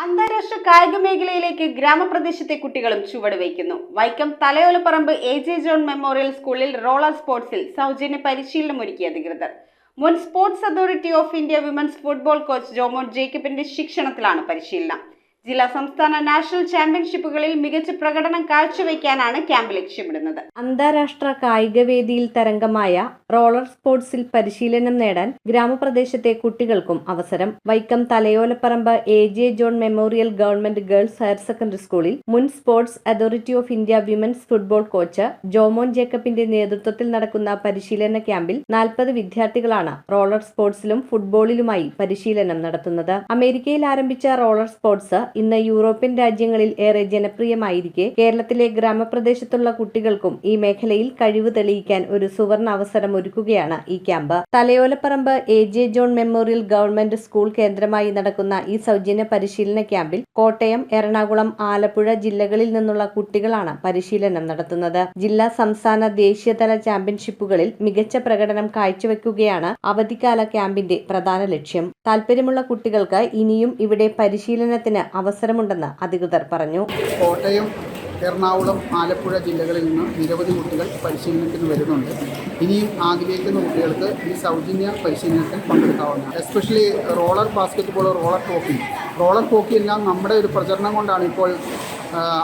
അന്താരാഷ്ട്ര കായിക മേഖലയിലേക്ക് ഗ്രാമപ്രദേശത്തെ കുട്ടികളും ചുവടുവയ്ക്കുന്നു. Vaikom Thalayolaparambu A J. John memorial സ്കൂളിൽ റോളർ സ്പോർട്സിൽ സൗജന്യ പരിശീലനം ഒരുക്കി അധികൃതർ. മുൻ sports authority of India women's football coach Jomon ജേക്കബിന്റെ ശിക്ഷണത്തിലാണ് പരിശീലനം. ജില്ലാ, സംസ്ഥാന, നാഷണൽ ചാമ്പ്യൻഷിപ്പുകളിൽ മികച്ച പ്രകടനം കാഴ്ചവെക്കാനാണ് ക്യാമ്പ് ലക്ഷ്യമിടുന്നത്. അന്താരാഷ്ട്ര കായികവേദിയിൽ തരംഗമായ റോളർ സ്പോർട്സിൽ പരിശീലനം നേടാൻ ഗ്രാമപ്രദേശത്തെ കുട്ടികൾക്കും അവസരം. Vaikom Thalayolaparambu A J. John memorial government girls higher secondary സ്കൂളിൽ മുൻ sports authority of India women's football coach Jomon ജേക്കബിന്റെ നേതൃത്വത്തിൽ നടക്കുന്ന പരിശീലന ക്യാമ്പിൽ 40 വിദ്യാർത്ഥികളാണ് റോളർ സ്പോർട്സിലും ഫുട്ബോളിലുമായി പരിശീലനം നടത്തുന്നത്. അമേരിക്കയിൽ ആരംഭിച്ച റോളർ സ്പോർട്സ് ഇന്ന് യൂറോപ്യൻ രാജ്യങ്ങളിൽ ഏറെ ജനപ്രിയമായിരിക്കെ കേരളത്തിലെ ഗ്രാമപ്രദേശത്തുള്ള കുട്ടികൾക്കും ഈ മേഖലയിൽ കഴിവ് തെളിയിക്കാൻ ഒരു സുവർണ അവസരം ഒരുക്കുകയാണ് ഈ camp. Thalayolaparambu A J. John memorial government school കേന്ദ്രമായി നടക്കുന്ന ഈ സൗജന്യ പരിശീലന ക്യാമ്പിൽ കോട്ടയം, എറണാകുളം, ആലപ്പുഴ ജില്ലകളിൽ നിന്നുള്ള കുട്ടികളാണ് പരിശീലനം നടത്തുന്നത്. ജില്ലാ, സംസ്ഥാന, ദേശീയതല ചാമ്പ്യൻഷിപ്പുകളിൽ മികച്ച പ്രകടനം കാഴ്ചവെക്കുകയാണ് അവധിക്കാല ക്യാമ്പിന്റെ പ്രധാന ലക്ഷ്യം. താൽപര്യമുള്ള കുട്ടികൾക്ക് ഇനിയും ഇവിടെ പരിശീലനത്തിന് അവസരമുണ്ടെന്ന് അധികൃതർ പറഞ്ഞു. കോട്ടയം, എറണാകുളം, ആലപ്പുഴ ജില്ലകളിൽ നിന്ന് നിരവധി കുട്ടികൾ പരിശീലനത്തിന് വരുന്നുണ്ട്. ഇനിയും ആഗ്രഹിക്കുന്ന കുട്ടികൾക്ക് ഈ സൗജന്യ പരിശീലനത്തിൽ പങ്കെടുക്കാവുന്നതാണ്. Especially roller basketball, roller hockey എല്ലാം നമ്മുടെ ഒരു പ്രചരണം കൊണ്ടാണ് ഇപ്പോൾ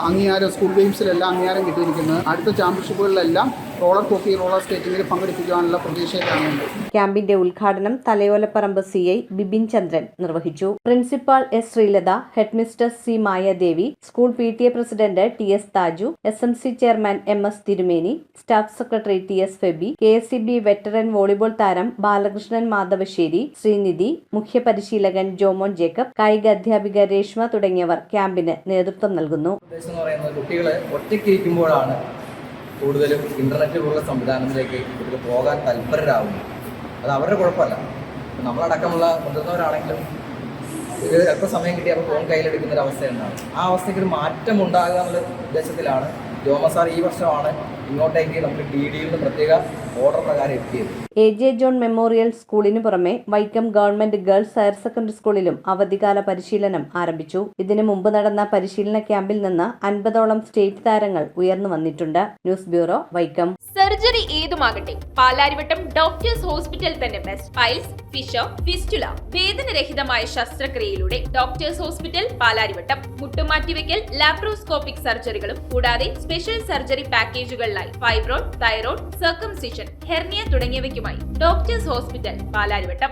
അംഗീകാരം, സ്കൂൾ ഗെയിംസിലെല്ലാം അംഗീകാരം കിട്ടിയിരിക്കുന്നത്. അടുത്ത ചാമ്പ്യൻഷിപ്പുകളിലെല്ലാം റോളർ ഹോക്കി, റോളർ സ്കേറ്റിംഗിൽ പങ്കെടുപ്പിക്കാനുള്ള പ്രതീക്ഷയിലാണ്. ക്യാമ്പിന്റെ ഉദ്ഘാടനം തലയോലപ്പറമ്പ് CI ബിപിൻ ചന്ദ്രൻ നിർവഹിച്ചു. Principal S. Sreelatha, ഹെഡ്മിസ്റ്റർ C. Mayadevi, school PTA president TS താജു, SMC ചെയർമാൻ MS തിരുമേനി, staff secretary TS Febi, KSCB veteran volleyball താരം ബാലകൃഷ്ണൻ മാധവശ്ശേരി, ശ്രീനിധി, മുഖ്യ പരിശീലകൻ ജോമോൻ ജേക്കബ്, കായിക അധ്യാപിക രേഷ്മ തുടങ്ങിയവർ ക്യാമ്പിന് നേതൃത്വം നൽകുന്നു. കുട്ടികളെ ഒറ്റയ്ക്കിരിക്കുമ്പോഴാണ് കൂടുതലും ഇൻ്റർനെറ്റ് പോലുള്ള സംവിധാനത്തിലേക്ക് കുട്ടികൾ പോകാൻ തൽപരരാകുന്നു. അത് അവരുടെ കുഴപ്പമല്ല. നമ്മളടക്കമുള്ള മുതിർന്നവരാണെങ്കിലും ഇത് അല്പസമയം കിട്ടി അപ്പോൾ ഫോൺ കയ്യിലെടുക്കുന്ന ഒരു അവസ്ഥയുണ്ടാകും. ആ അവസ്ഥയ്ക്ക് ഒരു മാറ്റം ഉണ്ടാകുക എന്നുള്ള ഉദ്ദേശത്തിലാണ് ജോമ സാർ ഈ വർഷമാണ് ഇങ്ങോട്ടേക്ക് നമുക്ക് DDയിൽ നിന്ന് പ്രത്യേക ഓർഡർ പ്രകാരം എത്തിയത്. എ.ജെ. ജോൺ മെമ്മോറിയൽ സ്കൂളിന് പുറമെ Vaikom government girls higher secondary സ്കൂളിലും അവധിക്കാല പരിശീലനം ആരംഭിച്ചു. ഇതിനു മുമ്പ് നടന്ന പരിശീലന ക്യാമ്പിൽ നിന്ന് 50ഓളം സ്റ്റേറ്റ് താരങ്ങൾ ഉയർന്നു വന്നിട്ടുണ്ട്. News bureau, Vaikom. സർജറി ഏതുമാകട്ടെ പാലാരിവട്ടം ഡോക്ടേഴ്സ് ഹോസ്പിറ്റൽ തന്നെ ബെസ്റ്റ്. പൈൽസ്, ഫിഷർ, ഫിസ്റ്റുല, വേദനരഹിതമായ ശസ്ത്രക്രിയയിലൂടെ ഡോക്ടേഴ്സ് ഹോസ്പിറ്റൽ പാലാരിവട്ടം. മുട്ടുമാറ്റിവെക്കൽ, ലാപ്രോസ്കോപ്പിക് സർജറികളും കൂടാതെ സ്പെഷ്യൽ സർജറി പാക്കേജുകളിലായി ഫൈബ്രോയിഡ്, തൈറോയ്ഡ്, സർക്കംസിഷൻ, ഹെർണിയ തുടങ്ങിയവയ്ക്കുമായി ഡോക്ടേഴ്സ് ഹോസ്പിറ്റൽ പാലാരിവട്ടം.